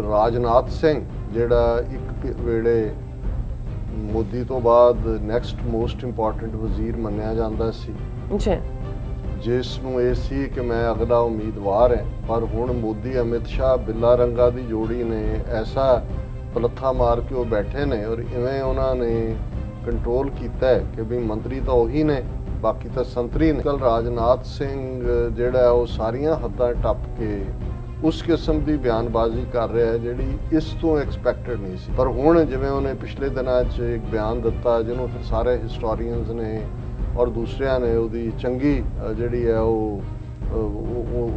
ਰਾਜਨਾਥ ਸਿੰਘ ਜਿਹੜਾ ਇੱਕ ਵੇਲੇ ਮੋਦੀ ਤੋਂ ਬਾਅਦ ਨੈਕਸਟ ਮੋਸਟ ਇੰਪੋਰਟੈਂਟ ਵਜ਼ੀਰ ਮੰਨਿਆ ਜਾਂਦਾ ਸੀ ਜੀ, ਜਿਸ ਨੂੰ ਇਹ ਸੀ ਕਿ ਮੈਂ ਅਗਲਾ ਉਮੀਦਵਾਰ ਹਾਂ, ਪਰ ਹੁਣ ਮੋਦੀ ਅਮਿਤ ਸ਼ਾਹ ਬਿੱਲਾ ਰੰਗਾ ਦੀ ਜੋੜੀ ਨੇ ਐਸਾ ਪਲੱਥਾ ਮਾਰ ਕੇ ਉਹ ਬੈਠੇ ਨੇ ਔਰ ਇਵੇਂ ਉਹਨਾਂ ਨੇ ਕੰਟਰੋਲ ਕੀਤਾ ਹੈ ਕਿ ਵੀ ਮੰਤਰੀ ਤਾਂ ਉਹੀ ਨੇ, ਬਾਕੀ ਤਾਂ ਸੰਤਰੀ ਨੇ। ਕੱਲ ਰਾਜਨਾਥ ਸਿੰਘ ਜਿਹੜਾ ਉਹ ਸਾਰੀਆਂ ਹੱਦਾਂ ਟੱਪ ਕੇ ਉਸ ਕਿਸਮ ਦੀ ਬਿਆਨਬਾਜ਼ੀ ਕਰ ਰਿਹਾ ਹੈ ਜਿਹੜੀ ਇਸ ਤੋਂ ਐਕਸਪੈਕਟਡ ਨਹੀਂ ਸੀ। ਪਰ ਹੁਣ ਜਿਵੇਂ ਉਹਨੇ ਪਿਛਲੇ ਦਿਨਾਂ 'ਚ ਇੱਕ ਬਿਆਨ ਦਿੱਤਾ ਜਿਹਨੂੰ ਫਿਰ ਸਾਰੇ ਹਿਸਟੋਰੀਅਨਸ ਨੇ ਔਰ ਦੂਸਰਿਆਂ ਨੇ ਉਹਦੀ ਚੰਗੀ ਜਿਹੜੀ ਹੈ ਉਹ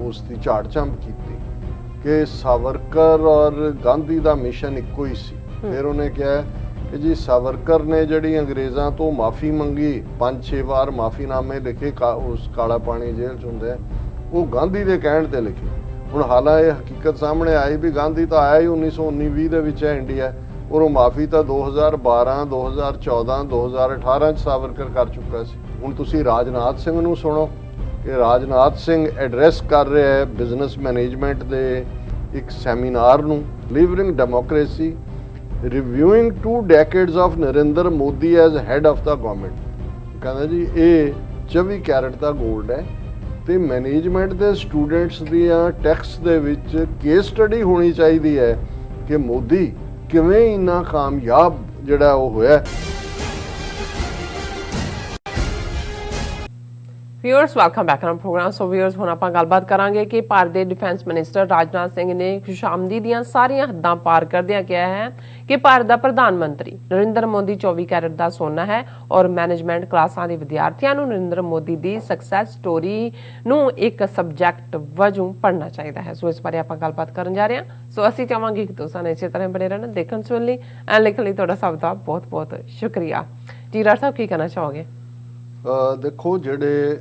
ਉਸ ਦੀ ਝਾੜ ਝੰਬ ਕੀਤੀ ਕਿ ਸਾਵਰਕਰ ਔਰ ਗਾਂਧੀ ਦਾ ਮਿਸ਼ਨ ਇੱਕੋ ਹੀ ਸੀ। ਫਿਰ ਉਹਨੇ ਕਿਹਾ ਕਿ ਜੀ ਸਾਵਰਕਰ ਨੇ ਜਿਹੜੀ ਅੰਗਰੇਜ਼ਾਂ ਤੋਂ ਮਾਫੀ ਮੰਗੀ, 5-6 ਵਾਰ ਮਾਫੀਨਾਮੇ ਲਿਖੇ ਉਸ ਕਾਲਾ ਪਾਣੀ ਜੇਲ੍ਹ 'ਚ ਹੁੰਦੇ ਉਹ ਗਾਂਧੀ ਦੇ ਕਹਿਣ ਤੇ ਲਿਖੇ। ਹੁਣ ਹਾਲਾਂਕਿ ਇਹ ਹਕੀਕਤ ਸਾਹਮਣੇ ਆਈ ਵੀ ਗਾਂਧੀ ਤਾਂ ਆਇਆ ਹੀ 1919-20 ਦੇ ਵਿੱਚ ਹੈ ਇੰਡੀਆ, ਔਰ ਉਹ ਮਾਫੀ ਤਾਂ 2012, 2014, 2018 'ਚ ਸਾਵਰਕਰ ਕਰ ਚੁੱਕਾ ਸੀ। ਹੁਣ ਤੁਸੀਂ ਰਾਜਨਾਥ ਸਿੰਘ ਨੂੰ ਸੁਣੋ ਕਿ ਰਾਜਨਾਥ ਸਿੰਘ ਐਡਰੈਸ ਕਰ ਰਿਹਾ ਹੈ ਬਿਜ਼ਨਸ ਮੈਨੇਜਮੈਂਟ ਦੇ ਇੱਕ ਸੈਮੀਨਾਰ ਨੂੰ, living democracy reviewing 2 decades of Narendra Modi as head of the government. ਕਹਿੰਦਾ ਜੀ ਇਹ 24 ਕੈਰਟ ਦਾ ਗੋਲਡ ਹੈ ਤੇ ਮੈਨੇਜਮੈਂਟ ਦੇ ਸਟੂਡੈਂਟਸ ਦੀਆਂ ਟੈਕਸ ਦੇ ਵਿੱਚ ਕੇਸ ਸਟੱਡੀ ਹੋਣੀ ਚਾਹੀਦੀ ਹੈ ਕਿ ਮੋਦੀ ਕਿਵੇਂ ਇੰਨਾ ਕਾਮਯਾਬ ਜਿਹੜਾ ਉਹ ਹੋਇਆ। Viewers welcome back on programme. So viewers ਹੁਣ ਆਪਾਂ ਗੱਲਬਾਤ ਕਰਾਂਗੇ ਕਿ ਭਾਰਤ ਦੇ ਡਿਫੈਂਸ ਮਿਨਿਸਟਰ ਰਾਜਨਾਥ ਸਿੰਘ ਨੇ ਖੁਸ਼ਾਮਦੀ ਦੀਆਂ ਸਾਰੀਆਂ ਹੱਦਾਂ ਪਾਰ ਕਰਦਿਆਂ ਕਿਹਾ ਹੈ ਕਿ ਭਾਰਤ ਦਾ ਪ੍ਰਧਾਨ ਮੰਤਰੀ ਨਰਿੰਦਰ ਮੋਦੀ 24 ਕੈਰਟ ਦਾ ਸੋਨਾ ਹੈ ਔਰ ਮੈਨੇਜਮੈਂਟ ਕਲਾਸਾਂ ਦੇ ਵਿਦਿਆਰਥੀਆਂ ਨੂੰ ਨਰਿੰਦਰ ਮੋਦੀ ਦੀ ਸਕਸੈਸ ਸਟੋਰੀ ਨੂੰ ਇੱਕ ਸਬਜੈਕਟ ਵਜੋਂ ਪੜ੍ਹਨਾ ਚਾਹੀਦਾ ਹੈ। ਸੋ ਇਸ ਬਾਰੇ ਆਪਾਂ ਗੱਲਬਾਤ ਕਰਨ ਜਾ ਰਹੇ ਹਾਂ। ਸੋ ਅਸੀਂ ਚਾਹਾਂਗੇ ਕਿ ਤੁਸੀਂ ਇਸੇ ਤਰ੍ਹਾਂ ਬਣੇ ਰਹਿਣ, ਦੇਖਣ ਸੁਣਨ ਲਈ ਐਂਡ ਲਿਖਣ ਲਈ ਤੁਹਾਡਾ ਸਭ ਦਾ ਬਹੁਤ ਬਹੁਤ ਸ਼ੁਕਰੀਆ। ਜੀ ਰਾਜ ਸਾਹਿਬ ਕੀ ਕਹਿਣਾ ਚਾਹੋਗੇ? ਦੇਖੋ ਜਿਹੜੇ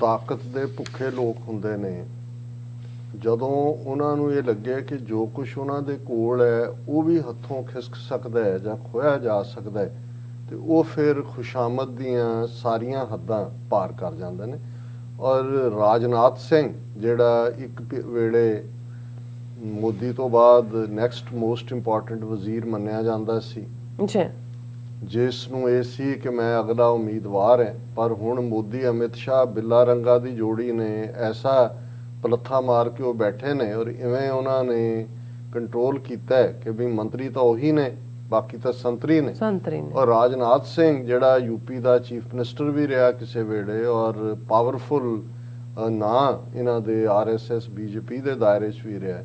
ਤਾਕਤ ਦੇ ਭੁੱਖੇ ਲੋਕ ਹੁੰਦੇ ਨੇ, ਜਦੋਂ ਉਹਨਾਂ ਨੂੰ ਇਹ ਲੱਗੇ ਕਿ ਜੋ ਕੁਝ ਉਹਨਾਂ ਦੇ ਕੋਲ ਹੈ ਉਹ ਵੀ ਹੱਥੋਂ ਖਿਸਕ ਸਕਦਾ ਹੈ ਜਾਂ ਖੋਇਆ ਜਾ ਸਕਦਾ ਹੈ, ਤੇ ਉਹ ਫਿਰ ਖੁਸ਼ਾਮਦ ਦੀਆਂ ਸਾਰੀਆਂ ਹੱਦਾਂ ਪਾਰ ਕਰ ਜਾਂਦੇ ਨੇ। ਔਰ ਰਾਜਨਾਥ ਸਿੰਘ ਜਿਹੜਾ ਇੱਕ ਵੇਲੇ ਮੋਦੀ ਤੋਂ ਬਾਅਦ ਨੈਕਸਟ ਮੋਸਟ ਇੰਪੋਰਟੈਂਟ ਵਜ਼ੀਰ ਮੰਨਿਆ ਜਾਂਦਾ ਸੀ ਜੀ, ਜਿਸ ਨੂੰ ਇਹ ਸੀ ਕਿ ਮੈਂ ਅਗਲਾ ਉਮੀਦਵਾਰ ਹਾਂ, ਪਰ ਹੁਣ ਮੋਦੀ ਅਮਿਤ ਸ਼ਾਹ ਬਿੱਲਾ ਰੰਗਾ ਦੀ ਜੋੜੀ ਨੇ ਐਸਾ ਪਲੱਥਾ ਮਾਰ ਕੇ ਉਹ ਬੈਠੇ ਨੇ ਔਰ ਇਵੇਂ ਉਹਨਾਂ ਨੇ ਕੰਟਰੋਲ ਕੀਤਾ ਹੈ ਕਿ ਵੀ ਮੰਤਰੀ ਤਾਂ ਉਹੀ ਨੇ, ਬਾਕੀ ਤਾਂ ਸੰਤਰੀ ਨੇ। ਔਰ ਰਾਜਨਾਥ ਸਿੰਘ ਜਿਹੜਾ ਯੂਪੀ ਦਾ ਚੀਫ ਮਿਨਿਸਟਰ ਵੀ ਰਿਹਾ ਕਿਸੇ ਵੇਲੇ ਔਰ ਪਾਵਰਫੁਲ ਨਾਂ ਇਹਨਾਂ ਦੇ RSS BJP ਦੇ ਦਾਇਰੇ 'ਚ ਵੀ ਰਿਹਾ,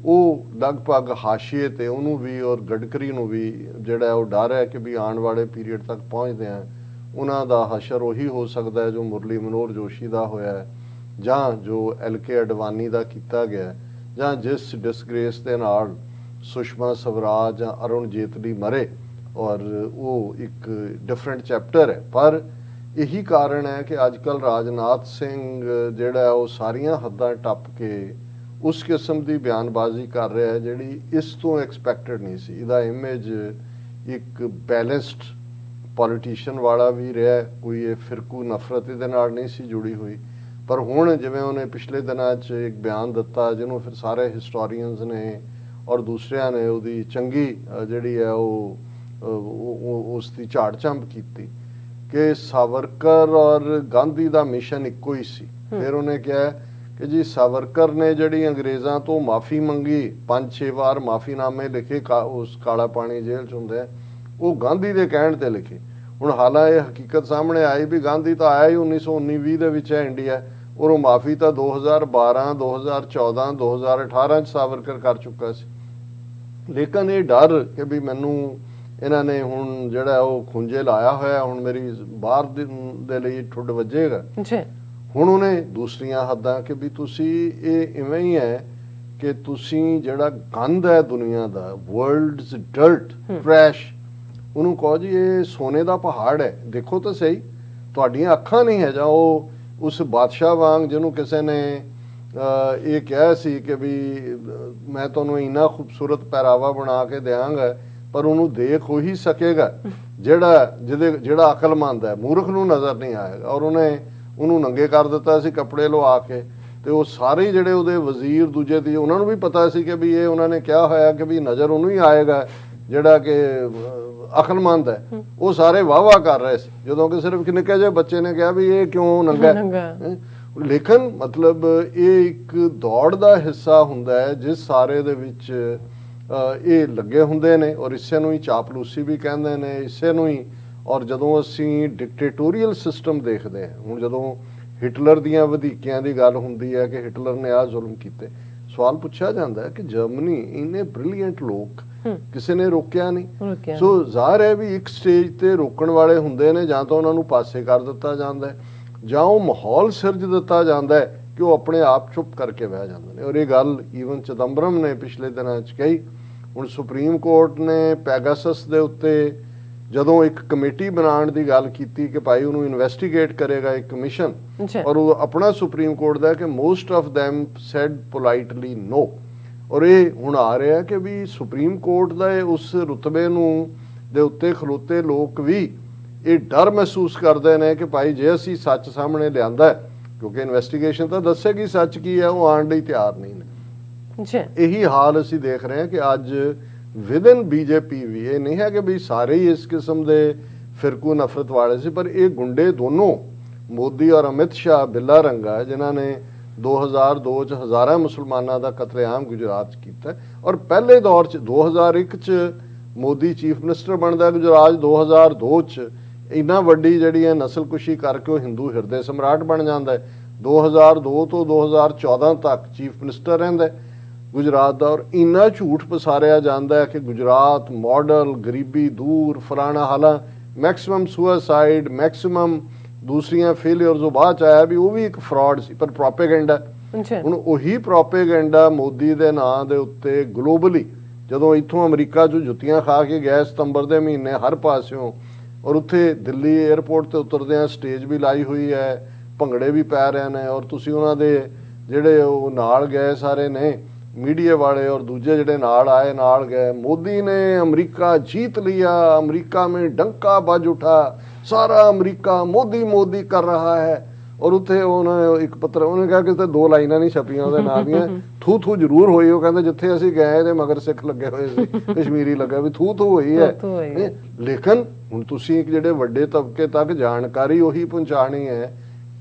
ਉਹ ਲਗਭਗ ਹਾਸ਼ੀਏ ਤੇ ਉਹਨੂੰ ਵੀ ਔਰ ਗਡਕਰੀ ਨੂੰ ਵੀ ਜਿਹੜਾ ਉਹ ਡਰ ਹੈ ਕਿ ਵੀ ਆਉਣ ਵਾਲੇ ਪੀਰੀਅਡ ਤੱਕ ਪਹੁੰਚਦੇ ਆ ਉਹਨਾਂ ਦਾ ਹਸ਼ਰ ਉਹੀ ਹੋ ਸਕਦਾ ਹੈ ਜੋ ਮੁਰਲੀ ਮਨੋਹਰ ਜੋਸ਼ੀ ਦਾ ਹੋਇਆ ਜਾਂ ਜੋ LK ਅਡਵਾਨੀ ਦਾ ਕੀਤਾ ਗਿਆ ਜਾਂ ਜਿਸ ਡਿਸਗ੍ਰੇਸ ਦੇ ਨਾਲ ਸੁਸ਼ਮਾ ਸਵਰਾਜ ਜਾਂ ਅਰੁਣ ਜੇਤਲੀ ਮਰੇ, ਔਰ ਉਹ ਇੱਕ ਡਿਫਰੈਂਟ ਚੈਪਟਰ ਹੈ। ਪਰ ਇਹੀ ਕਾਰਨ ਹੈ ਕਿ ਅੱਜ ਕੱਲ੍ਹ ਰਾਜਨਾਥ ਸਿੰਘ ਜਿਹੜਾ ਉਹ ਸਾਰੀਆਂ ਹੱਦਾਂ ਟੱਪ ਕੇ ਉਸ ਕਿਸਮ ਦੀ ਬਿਆਨਬਾਜ਼ੀ ਕਰ ਰਿਹਾ ਹੈ ਜਿਹੜੀ ਇਸ ਤੋਂ ਐਕਸਪੈਕਟਡ ਨਹੀਂ ਸੀ। ਇਹਦਾ ਇਮੇਜ ਇੱਕ ਬੈਲੈਂਸਡ ਪੋਲੀਟੀਸ਼ੀਅਨ ਵਾਲਾ ਵੀ ਰਿਹਾ, ਕੋਈ ਇਹ ਫਿਰਕੂ ਨਫ਼ਰਤ ਇਹਦੇ ਨਾਲ ਨਹੀਂ ਸੀ ਜੁੜੀ ਹੋਈ। ਪਰ ਹੁਣ ਜਿਵੇਂ ਉਹਨੇ ਪਿਛਲੇ ਦਿਨਾਂ 'ਚ ਇੱਕ ਬਿਆਨ ਦਿੱਤਾ ਜਿਹਨੂੰ ਫਿਰ ਸਾਰੇ ਹਿਸਟੋਰੀਅਨਸ ਨੇ ਔਰ ਦੂਸਰਿਆਂ ਨੇ ਉਹਦੀ ਚੰਗੀ ਜਿਹੜੀ ਹੈ ਉਹ ਉਸ ਦੀ ਝਾੜ ਝੰਬ ਕੀਤੀ ਕਿ ਸਾਵਰਕਰ ਔਰ ਗਾਂਧੀ ਦਾ ਮਿਸ਼ਨ ਇੱਕੋ ਹੀ ਸੀ। ਫਿਰ ਉਹਨੇ ਕਿਹਾ ਕਿ ਜੀ ਸਾਵਰਕਰ ਨੇ ਜਿਹੜੀ ਅੰਗਰੇਜ਼ਾਂ ਤੋਂ ਮਾਫੀ ਮੰਗੀ, 5-6 ਵਾਰ ਮਾਫੀਨਾਮੇ ਲਿਖੇ ਉਸ ਕਾਲਾ ਪਾਣੀ ਜੇਲ੍ਹ 'ਚ ਹੁੰਦੇ ਉਹ ਗਾਂਧੀ ਦੇ ਕਹਿਣ ਤੇ ਲਿਖੇ। ਹੁਣ ਹਾਲਾਂਕਿ ਇਹ ਹਕੀਕਤ ਸਾਹਮਣੇ ਆਈ ਵੀ ਗਾਂਧੀ ਤਾਂ ਆਇਆ ਹੀ 1919-20 ਦੇ ਵਿੱਚ ਹੈ ਇੰਡੀਆ, ਔਰ ਉਹ ਮਾਫੀ ਤਾਂ 2012, 2014, 2018 'ਚ ਸਾਵਰਕਰ ਕਰ ਚੁੱਕਾ ਸੀ। ਲੇਕਿਨ ਇਹ ਡਰ ਕਿ ਵੀ ਮੈਨੂੰ ਇਹਨਾਂ ਨੇ ਹੁਣ ਜਿਹੜਾ ਉਹ ਖੁੰਝੇ ਲਾਇਆ ਹੋਇਆ, ਹੁਣ ਮੇਰੀ ਬਾਹਰ ਦੇ ਲਈ ਠੁੱਡ ਵੱਜੇਗਾ। ਹੁਣ ਉਹਨੇ ਦੂਸਰੀਆਂ ਹੱਦਾਂ ਕਿ ਵੀ ਤੁਸੀਂ ਇਹ ਇਵੇਂ ਹੀ ਹੈ ਕਿ ਤੁਸੀਂ ਜਿਹੜਾ ਗੰਦ ਹੈ ਦੁਨੀਆ ਦਾ, ਵਰਲਡਸ ਡਰਟ ਟ੍ਰੈਸ਼, ਉਹਨੂੰ ਕਹੋ ਜੀ ਇਹ ਸੋਨੇ ਦਾ ਪਹਾੜ ਹੈ, ਦੇਖੋ ਤਾਂ ਸਹੀ, ਤੁਹਾਡੀਆਂ ਅੱਖਾਂ ਨਹੀਂ ਹੈ ਜਾਂ ਉਹ ਉਸ ਬਾਦਸ਼ਾਹ ਵਾਂਗ ਜਿਹਨੂੰ ਕਿਸੇ ਨੇ ਇਹ ਕਿਹਾ ਸੀ ਕਿ ਵੀ ਮੈਂ ਤੁਹਾਨੂੰ ਇੰਨਾ ਖੂਬਸੂਰਤ ਪਹਿਰਾਵਾ ਬਣਾ ਕੇ ਦਿਆਂਗਾ, ਪਰ ਉਹਨੂੰ ਦੇਖ ਉਹੀ ਸਕੇਗਾ ਜਿਹੜਾ ਅਕਲਮੰਦ ਹੈ, ਮੂਰਖ ਨੂੰ ਨਜ਼ਰ ਨਹੀਂ ਆਏਗਾ। ਔਰ ਉਹਨੂੰ ਨੰਗੇ ਕਰ ਦਿੱਤਾ ਸੀ ਕੱਪੜੇ ਲਵਾ ਕੇ, ਤੇ ਉਹ ਸਾਰੇ ਜਿਹੜੇ ਉਹਦੇ ਵਜ਼ੀਰ ਦੂਜੇ ਦੀ ਉਹਨਾਂ ਨੂੰ ਵੀ ਪਤਾ ਸੀ ਕਿ ਵੀ ਇਹ ਉਹਨਾਂ ਨੇ ਕਿਹਾ ਹੋਇਆ ਕਿ ਵੀ ਨਜ਼ਰ ਉਹਨੂੰ ਹੀ ਆਏਗਾ ਜਿਹੜਾ ਕਿ ਅਕਲਮੰਦ ਹੈ। ਉਹ ਸਾਰੇ ਵਾਹ ਕਰ ਰਹੇ ਸੀ, ਜਦੋਂ ਕਿ ਸਿਰਫ ਨਿੱਕੇ ਜਿਹੇ ਬੱਚੇ ਨੇ ਕਿਹਾ ਵੀ ਇਹ ਕਿਉਂ ਨੰਗਾ ਹੈ। ਲੇਕਿਨ ਮਤਲਬ ਇਹ ਇੱਕ ਦੌੜ ਦਾ ਹਿੱਸਾ ਹੁੰਦਾ ਹੈ ਜਿਸ ਸਾਰੇ ਦੇ ਵਿੱਚ ਇਹ ਲੱਗੇ ਹੁੰਦੇ ਨੇ, ਔਰ ਇਸੇ ਨੂੰ ਹੀ ਚਾਪਲੂਸੀ ਵੀ ਕਹਿੰਦੇ ਨੇ, ਇਸੇ ਨੂੰ ਹੀ। ਔਰ ਜਦੋਂ ਅਸੀਂ ਡਿਕਟੇਟੋਰੀਅਲ ਸਿਸਟਮ ਦੇਖਦੇ ਹਾਂ, ਹੁਣ ਜਦੋਂ ਹਿਟਲਰ ਦੀਆਂ ਵਧੀਕੀਆਂ ਦੀ ਗੱਲ ਹੁੰਦੀ ਹੈ ਕਿ ਹਿਟਲਰ ਨੇ ਆਹ ਜ਼ੁਲਮ ਕੀਤੇ, ਸਵਾਲ ਪੁੱਛਿਆ ਜਾਂਦਾ ਹੈ ਕਿ ਜਰਮਨੀ ਇੰਨੇ ਬ੍ਰਿਲੀਅੰਟ ਲੋਕ, ਕਿਸੇ ਨੇ ਰੋਕਿਆ ਨਹੀਂ। ਸੋ ਜ਼ਾਹਰ ਹੈ ਵੀ ਇੱਕ ਸਟੇਜ ਤੇ ਰੋਕਣ ਵਾਲੇ ਹੁੰਦੇ ਨੇ, ਜਾਂ ਤਾਂ ਉਹਨਾਂ ਨੂੰ ਪਾਸੇ ਕਰ ਦਿੱਤਾ ਜਾਂਦਾ ਹੈ, ਜਾਂ ਉਹ ਮਾਹੌਲ ਸਿਰਜ ਦਿੱਤਾ ਜਾਂਦਾ ਹੈ ਕਿ ਉਹ ਆਪਣੇ ਆਪ ਚੁੱਪ ਕਰਕੇ ਬਹਿ ਜਾਂਦੇ ਨੇ। ਔਰ ਇਹ ਗੱਲ ਈਵਨ ਚਿਦੰਬਰਮ ਨੇ ਪਿਛਲੇ ਦਿਨਾਂ 'ਚ ਕਹੀ। ਹੁਣ ਸੁਪਰੀਮ ਕੋਰਟ ਨੇ ਪੈਗਾਸਸ ਦੇ ਉੱਤੇ ਜਦੋਂ ਇੱਕ ਕਮੇਟੀ ਬਣਾਉਣ ਦੀ ਗੱਲ ਕੀਤੀ ਕਿ ਭਾਈ ਉਹਨੂੰ ਇਨਵੈਸਟੀਗੇਟ ਕਰੇਗਾ ਇੱਕ ਕਮਿਸ਼ਨ, ਔਰ ਉਹ ਆਪਣਾ ਸੁਪਰੀਮ ਕੋਰਟ ਦਾ ਕਿ most of them said politely no। ਔਰ ਇਹ ਹੁਣ ਆ ਰਿਹਾ ਕਿ ਵੀ ਸੁਪਰੀਮ ਕੋਰਟ ਦਾ ਉਸ ਰੁਤਬੇ ਨੂੰ ਦੇ ਉੱਤੇ ਖਲੋਤੇ ਲੋਕ ਵੀ ਇਹ ਡਰ ਮਹਿਸੂਸ ਕਰਦੇ ਨੇ ਕਿ ਭਾਈ ਜੇ ਅਸੀਂ ਸੱਚ ਸਾਹਮਣੇ ਲਿਆਂਦਾ, ਕਿਉਂਕਿ ਇਨਵੈਸਟੀਗੇਸ਼ਨ ਤਾਂ ਦੱਸੇਗੀ ਸੱਚ ਕੀ ਹੈ, ਉਹ ਆਉਣ ਲਈ ਤਿਆਰ ਨਹੀਂ ਨੇ। ਇਹੀ ਹਾਲ ਅਸੀਂ ਦੇਖ ਰਹੇ ਹਾਂ ਕਿ ਅੱਜ ਵਿਦਨ ਬੀਜੇਪੀ ਵੀ, ਇਹ ਨਹੀਂ ਹੈ ਕਿ ਵੀ ਸਾਰੇ ਹੀ ਇਸ ਕਿਸਮ ਦੇ ਫਿਰਕੂ ਨਫ਼ਰਤ ਵਾਲੇ ਸੀ, ਪਰ ਇਹ ਗੁੰਡੇ ਦੋਨੋਂ ਮੋਦੀ ਔਰ ਅਮਿਤ ਸ਼ਾਹ ਬਿੱਲਾ ਰੰਗਾ, ਜਿਨ੍ਹਾਂ ਨੇ 2002 ਚ ਹਜ਼ਾਰਾਂ ਮੁਸਲਮਾਨਾਂ ਦਾ ਕਤਲੇਆਮ ਗੁਜਰਾਤ 'ਚ ਕੀਤਾ, ਔਰ ਪਹਿਲੇ ਦੌਰ 'ਚ 2001 ਚ ਮੋਦੀ ਚੀਫ ਮਿਨਿਸਟਰ ਬਣਦਾ ਗੁਜਰਾਤ, 2002 ਚ ਇੰਨਾ ਵੱਡੀ ਜਿਹੜੀ ਹੈ ਨਸਲਕੁਸ਼ੀ ਕਰਕੇ ਉਹ ਹਿੰਦੂ ਹਿਰਦੇ ਸਮਰਾਟ ਬਣ ਜਾਂਦਾ ਹੈ। 2002 ਤੋਂ 2014 ਤੱਕ ਚੀਫ ਮਿਨਿਸਟਰ ਰਹਿੰਦਾ ਗੁਜਰਾਤ ਦਾ, ਔਰ ਇੰਨਾ ਝੂਠ ਪਸਾਰਿਆ ਜਾਂਦਾ ਹੈ ਕਿ ਗੁਜਰਾਤ ਮਾਡਲ, ਗਰੀਬੀ ਦੂਰ, ਫਲਾਣਾ ਹਾਲਾਂ, ਮੈਕਸਿਮਮ ਸੁਸਾਈਡ, ਮੈਕਸਿਮਮ ਦੂਸਰੀਆਂ ਫੇਲਿਅਰਸ ਉਹ ਬਾਅਦ ਚ ਆਇਆ ਵੀ ਉਹ ਵੀ ਇੱਕ ਫਰਾਡ ਸੀ, ਪਰ ਪ੍ਰੋਪੇਗੈਂਡਾ। ਹੁਣ ਉਹੀ ਪ੍ਰੋਪੇਗੈਂਡਾ ਮੋਦੀ ਦੇ ਨਾਂ ਦੇ ਉੱਤੇ ਗਲੋਬਲੀ, ਜਦੋਂ ਇੱਥੋਂ ਅਮਰੀਕਾ 'ਚੋਂ ਜੁੱਤੀਆਂ ਖਾ ਕੇ ਗਏ ਸਤੰਬਰ ਦੇ ਮਹੀਨੇ ਹਰ ਪਾਸਿਓਂ, ਔਰ ਉੱਥੇ ਦਿੱਲੀ 에ਅਰਪੋਰਟ ਤੇ ਉਤਰਦਿਆਂ ਸਟੇਜ ਵੀ ਲਾਈ ਹੋਈ ਹੈ, ਭੰਗੜੇ ਵੀ ਪੈ ਰਹੇ ਨੇ, ਔਰ ਤੁਸੀਂ ਉਹਨਾਂ ਦੇ ਜਿਹੜੇ ਉਹ ਨਾਲ ਗਏ ਸਾਰੇ ਨੇ मीडिया वाले और दूजे जड़े नाल आए नाल गए, मोदी ने अमेरिका जीत लिया, अमेरिका में डंका बज उठा, सारा अमेरिका मोदी मोदी कर रहा है। और उत्थे उन्होंने एक पत्र उन्होंने कहा कि दो लाइनां नहीं छपियां ਉਹਦੇ ਨਾਲ ਦੀਆਂ, ਥੂ ਥੂ ਜ਼ਰੂਰ ਹੋਈ। ਉਹ ਕਹਿੰਦੇ ਜਿੱਥੇ ਅਸੀਂ ਗਏ ਤੇ ਮਗਰ ਸਿੱਖ ਲੱਗੇ ਹੋਏ ਸੀ, ਕਸ਼ਮੀਰੀ ਲੱਗਾ ਵੀ ਥੂ ਥੂ ਹੋਈ ਹੈ। ਲੇਕਿਨ ਹੁਣ ਤੁਸੀਂ ਇੱਕ ਜਿਹੜੇ ਵੱਡੇ ਤਬਕੇ ਤੱਕ ਜਾਣਕਾਰੀ ਉਹੀ ਪਹੁੰਚਾਣੀ ਹੈ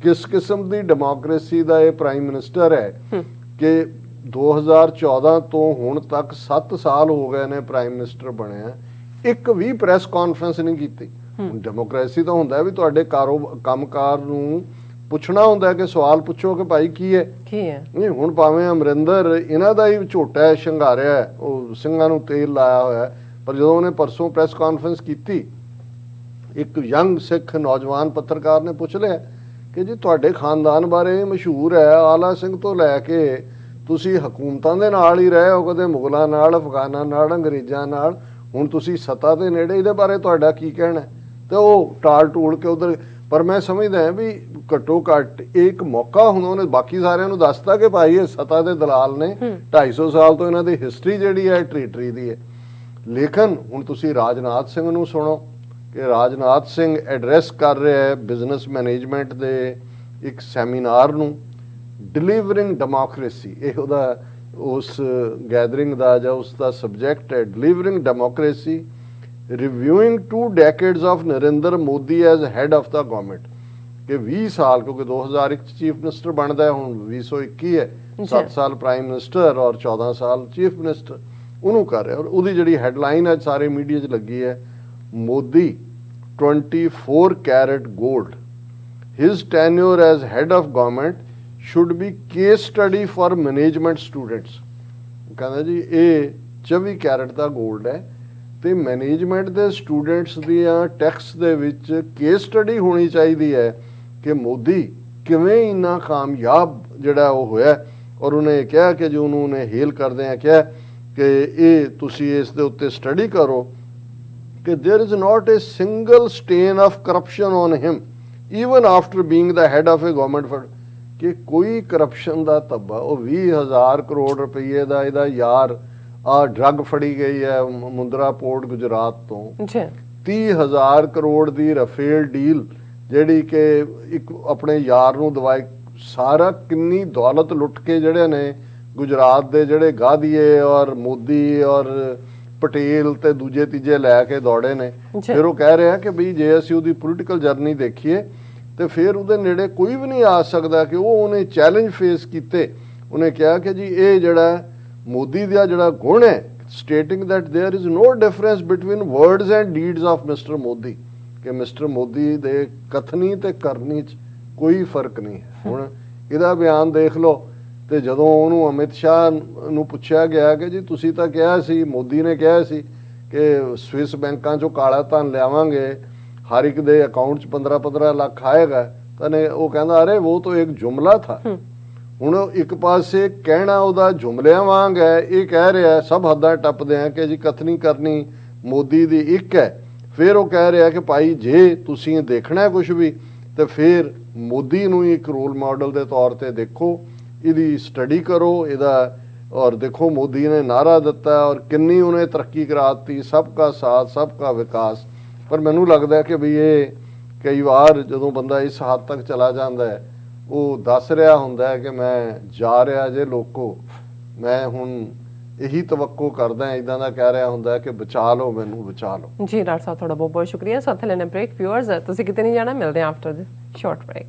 ਕਿਸ ਕਿਸਮ ਦੀ ਡੈਮੋਕ੍ਰੇਸੀ ਦਾ ਇਹ ਪ੍ਰਾਈਮ ਮਿਨਿਸਟਰ ਹੈ ਕਿ 2014 ਤੋਂ ਹੁਣ ਤੱਕ 7 ਸਾਲ ਹੋ ਗਏ ਨੇ ਪ੍ਰਾਈਮ ਮਿਨਿਸਟਰ ਬਣਿਆ, ਇੱਕ ਵੀ ਪ੍ਰੈਸ ਕਾਨਫਰੰਸ ਨਹੀਂ ਕੀਤੀ। ਡੈਮੋਕ੍ਰੇਸੀ ਤਾਂ ਹੁੰਦਾ ਵੀ ਤੁਹਾਡੇ ਕੰਮਕਾਰ ਨੂੰ ਪੁੱਛਣਾ ਹੁੰਦਾ ਕਿ ਸਵਾਲ ਪੁੱਛੋ ਕਿ ਭਾਈ ਕੀ ਹੈ ਨਹੀਂ। ਹੁਣ ਭਾਵੇਂ ਅਮਰਿੰਦਰ ਇਹਨਾਂ ਦਾ ਹੀ ਝੋਟਾ ਹੈ, ਸ਼ਿੰਗਾਰਿਆ ਹੈ, ਉਹ ਸਿੰਘਾਂ ਨੂੰ ਤੇਲ ਲਾਇਆ ਹੋਇਆ, ਪਰ ਜਦੋਂ ਉਹਨੇ ਪਰਸੋਂ ਪ੍ਰੈਸ ਕਾਨਫਰੰਸ ਕੀਤੀ, ਇੱਕ ਯੰਗ ਸਿੱਖ ਨੌਜਵਾਨ ਪੱਤਰਕਾਰ ਨੇ ਪੁੱਛ ਲਿਆ ਕਿ ਜੀ ਤੁਹਾਡੇ ਖਾਨਦਾਨ ਬਾਰੇ ਮਸ਼ਹੂਰ ਹੈ, ਆਲਾ ਸਿੰਘ ਤੋਂ ਲੈ ਕੇ ਤੁਸੀਂ ਹਕੂਮਤਾਂ ਦੇ ਨਾਲ ਹੀ ਰਹੇ ਹੋ, ਕਦੇ ਮੁਗਲਾਂ ਨਾਲ, ਅਫਗਾਨਾਂ ਨਾਲ, ਅੰਗਰੇਜ਼ਾਂ ਨਾਲ, ਹੁਣ ਤੁਸੀਂ ਸੱਤਾ ਦੇ ਨੇੜੇ, ਇਹਦੇ ਬਾਰੇ ਤੁਹਾਡਾ ਕੀ ਕਹਿਣਾ? ਤੇ ਉਹ ਟਾਲ ਟੂਲ ਕੇ ਉਧਰ। ਪਰ ਮੈਂ ਸਮਝਦਾ ਹਾਂ ਵੀ ਘੱਟੋ ਘੱਟ ਇੱਕ ਮੌਕਾ ਹੁੰਦਾ, ਉਹਨੇ ਬਾਕੀ ਸਾਰਿਆਂ ਨੂੰ ਦੱਸਤਾ ਕਿ ਭਾਈ ਇਹ ਸੱਤਾ ਦੇ ਦਲਾਲ ਨੇ, 250 ਸਾਲ ਤੋਂ ਇਹਨਾਂ ਦੀ ਹਿਸਟਰੀ ਜਿਹੜੀ ਹੈ ਟਰੀਟਰੀ ਦੀ ਹੈ। ਲੇਕਿਨ ਹੁਣ ਤੁਸੀਂ ਰਾਜਨਾਥ ਸਿੰਘ ਨੂੰ ਸੁਣੋ ਕਿ ਰਾਜਨਾਥ ਸਿੰਘ ਐਡਰੈਸ ਕਰ ਰਿਹਾ ਹੈ ਬਿਜ਼ਨਸ ਮੈਨੇਜਮੈਂਟ ਦੇ ਇੱਕ ਸੈਮੀਨਾਰ ਨੂੰ, ਡਿਲੀਵਰਿੰਗ ਡੈਮੋਕ੍ਰੇਸੀ, ਇਹ ਉਹਦਾ ਉਸ ਗੈਦਰਿੰਗ ਦਾ ਜਾਂ ਉਸ ਦਾ ਸਬਜੈਕਟ ਹੈ, delivering democracy, reviewing 2 decades of Narendra Modi as head of the government. ਕਿ 20 ਸਾਲ, ਕਿਉਂਕਿ 2001 ਚ ਚੀਫ ਮਿਨਿਸਟਰ ਬਣਦਾ ਹੈ, ਹੁਣ 2021 ਹੈ, 7 ਸਾਲ ਪ੍ਰਾਈਮ ਮਿਨਿਸਟਰ ਔਰ 14 ਸਾਲ ਚੀਫ ਮਿਨਿਸਟਰ ਉਹਨੂੰ ਕਰ ਰਿਹਾ। ਔਰ ਉਹਦੀ ਜਿਹੜੀ ਹੈਡਲਾਈਨ ਅੱਜ ਸਾਰੇ ਮੀਡੀਆ 'ਚ ਲੱਗੀ ਹੈ, Modi 24 carat gold, his tenure as head of government should be case study for management students। ਕਹਿੰਦਾ ਜੀ ਇਹ 24 ਕੈਰਟ ਦਾ 골ਡ ਹੈ ਤੇ ਮੈਨੇਜਮੈਂਟ ਦੇ ਸਟੂਡੈਂਟਸ ਦੀਆਂ ਟੈਕਸ ਦੇ ਵਿੱਚ ਕੇਸ ਸਟੱਡੀ ਹੋਣੀ ਚਾਹੀਦੀ ਹੈ ਕਿ ਮੋਦੀ ਕਿਵੇਂ ਇੰਨਾ ਕਾਮਯਾਬ ਜਿਹੜਾ ਉਹ ਹੋਇਆ। ਔਰ ਉਹਨੇ ਕਿਹਾ ਕਿ ਜੋ ਉਹਨੇ ਹੇਲ ਕਰਦੇ ਆ ਕਿਹਾ ਕਿ ਇਹ ਤੁਸੀਂ ਇਸ ਦੇ ਉੱਤੇ ਸਟੱਡੀ ਕਰੋ ਕਿ there is not a single stain of corruption on him even after being the head of a government fund। ਕਿ ਕੋਈ ਕਰਪਸ਼ਨ ਦਾ ਧੱਬਾ, ਉਹ 20,000 ਕਰੋੜ ਰੁਪਏ ਦਾ ਇਹਦਾ ਯਾਰ ਆ ਡਰੱਗ ਫੜੀ ਗਈ ਹੈ ਮੁੰਦਰਾ ਪੋਰਟ ਗੁਜਰਾਤ ਤੋਂ, 30,000 ਕਰੋੜ ਦੀ ਰਫੇਲ ਡੀਲ ਜਿਹੜੀ ਕਿ ਇੱਕ ਆਪਣੇ ਯਾਰ ਨੂੰ ਦਵਾਈ ਸਾਰਾ ਕਿੰਨੀ ਦੌਲਤ ਲੁੱਟ ਕੇ ਜਿਹੜੇ ਨੇ ਗੁਜਰਾਤ ਦੇ ਜਿਹੜੇ ਗਾਦੀਏ ਔਰ ਮੋਦੀ ਔਰ ਪਟੇਲ ਤੇ ਦੂਜੇ ਤੀਜੇ ਲੈ ਕੇ ਦੌੜੇ ਨੇ। ਫਿਰ ਉਹ ਕਹਿ ਰਿਹਾ ਕਿ ਬਈ ਜੇ ਅਸੀਂ ਉਹਦੀ ਪੋਲੀਟੀਕਲ ਜਰਨੀ ਦੇਖੀਏ ਤੇ ਫਿਰ ਉਹਦੇ ਨੇੜੇ ਕੋਈ ਵੀ ਨਹੀਂ ਆ ਸਕਦਾ ਕਿ ਉਹਨੇ ਚੈਲੰਜ ਫੇਸ ਕੀਤੇ। ਉਹਨੇ ਕਿਹਾ ਕਿ ਜੀ ਇਹ ਜਿਹੜਾ ਮੋਦੀ ਦਾ ਜਿਹੜਾ ਗੁਣ ਹੈ, stating that there is no difference between words and deeds of mister Modi, ਕਿ ਮਿਸਟਰ ਮੋਦੀ ਦੇ ਕਥਨੀ ਤੇ ਕਰਨੀ 'ਚ ਕੋਈ ਫਰਕ ਨਹੀਂ ਹੈ। ਹੁਣ ਇਹਦਾ ਬਿਆਨ ਦੇਖ ਲਓ। ਤੇ ਜਦੋਂ ਉਹਨੂੰ ਅਮਿਤ ਸ਼ਾਹ ਨੂੰ ਪੁੱਛਿਆ ਗਿਆ ਕਿ ਜੀ ਤੁਸੀਂ ਤਾਂ ਕਿਹਾ ਸੀ, ਮੋਦੀ ਨੇ ਕਿਹਾ ਸੀ ਕਿ ਸਵਿਸ ਬੈਂਕਾਂ 'ਚੋਂ ਕਾਲਾ ਧਨ ਲਿਆਵਾਂਗੇ, ਹਰ ਇੱਕ ਦੇ ਅਕਾਊਂਟ 'ਚ 15-15 ਲੱਖ ਆਏਗਾ, ਤਾਂ ਨੇ ਉਹ ਕਹਿੰਦਾ ਅਰੇ ਉਹ ਤਾਂ ਇੱਕ ਜੁਮਲਾ ਥਾ। ਹੁਣ ਇੱਕ ਪਾਸੇ ਕਹਿਣਾ ਉਹਦਾ ਜੁਮਲਿਆਂ ਵਾਂਗ ਹੈ, ਇਹ ਕਹਿ ਰਿਹਾ ਸਭ ਹੱਦਾਂ ਟੱਪਦੇ ਆ ਕਿ ਜੀ ਕਥਨੀ ਕਰਨੀ ਮੋਦੀ ਦੀ ਇੱਕ ਹੈ। ਫਿਰ ਉਹ ਕਹਿ ਰਿਹਾ ਕਿ ਭਾਈ ਜੇ ਤੁਸੀਂ ਦੇਖਣਾ ਕੁਝ ਵੀ ਤੇ ਫਿਰ ਮੋਦੀ ਨੂੰ ਇੱਕ ਰੋਲ ਮਾਡਲ ਦੇ ਤੌਰ ਤੇ ਦੇਖੋ, ਇਹਦੀ ਸਟੱਡੀ ਕਰੋ ਇਹਦਾ, ਔਰ ਦੇਖੋ ਮੋਦੀ ਨੇ ਨਾਰਾ ਦਿੱਤਾ ਔਰ ਕਿੰਨੀ ਉਹਨੇ ਤਰੱਕੀ ਕਰਾਤੀ, ਸਭ ਦਾ ਸਾਥ ਸਭ ਦਾ ਵਿਕਾਸ। ਪਰ ਮੈਨੂੰ ਲੱਗਦਾ ਕਿ ਵੀ ਇਹ ਕਈ ਵਾਰ ਜਦੋਂ ਬੰਦਾ ਇਸ ਹੱਦ ਤੱਕ ਚਲਾ ਜਾਂਦਾ ਹੈ, ਉਹ ਦੱਸ ਰਿਹਾ ਹੁੰਦਾ ਹੈ ਕਿ ਮੈਂ ਜਾ ਰਿਹਾ ਜੇ ਲੋਕੋ, ਮੈਂ ਹੁਣ ਇਹੀ ਤਵੱਕੋ ਕਰਦਾ, ਇਦਾਂ ਦਾ ਕਹਿ ਰਿਹਾ ਹੁੰਦਾ ਹੈ ਕਿ ਬਚਾ ਲਓ ਮੈਨੂੰ, ਬਚਾ ਲਓ। ਜੀ ਡਾਕਟਰ ਸਾਹਿਬ ਤੁਹਾਡਾ ਬਹੁਤ ਬਹੁਤ ਸ਼ੁਕਰੀਆ। ਸਾਥ ਲੈਣੇ ਬ੍ਰੇਕ। ਵਿਊਅਰਸ ਤੁਸੀਂ ਕਿਤੇ ਨਹੀਂ ਜਾਣਾ, ਮਿਲਦੇ ਹਾਂ ਆਫਟਰ ਦਿਸ ਸ਼ਾਰਟ ਬ੍ਰੇਕ।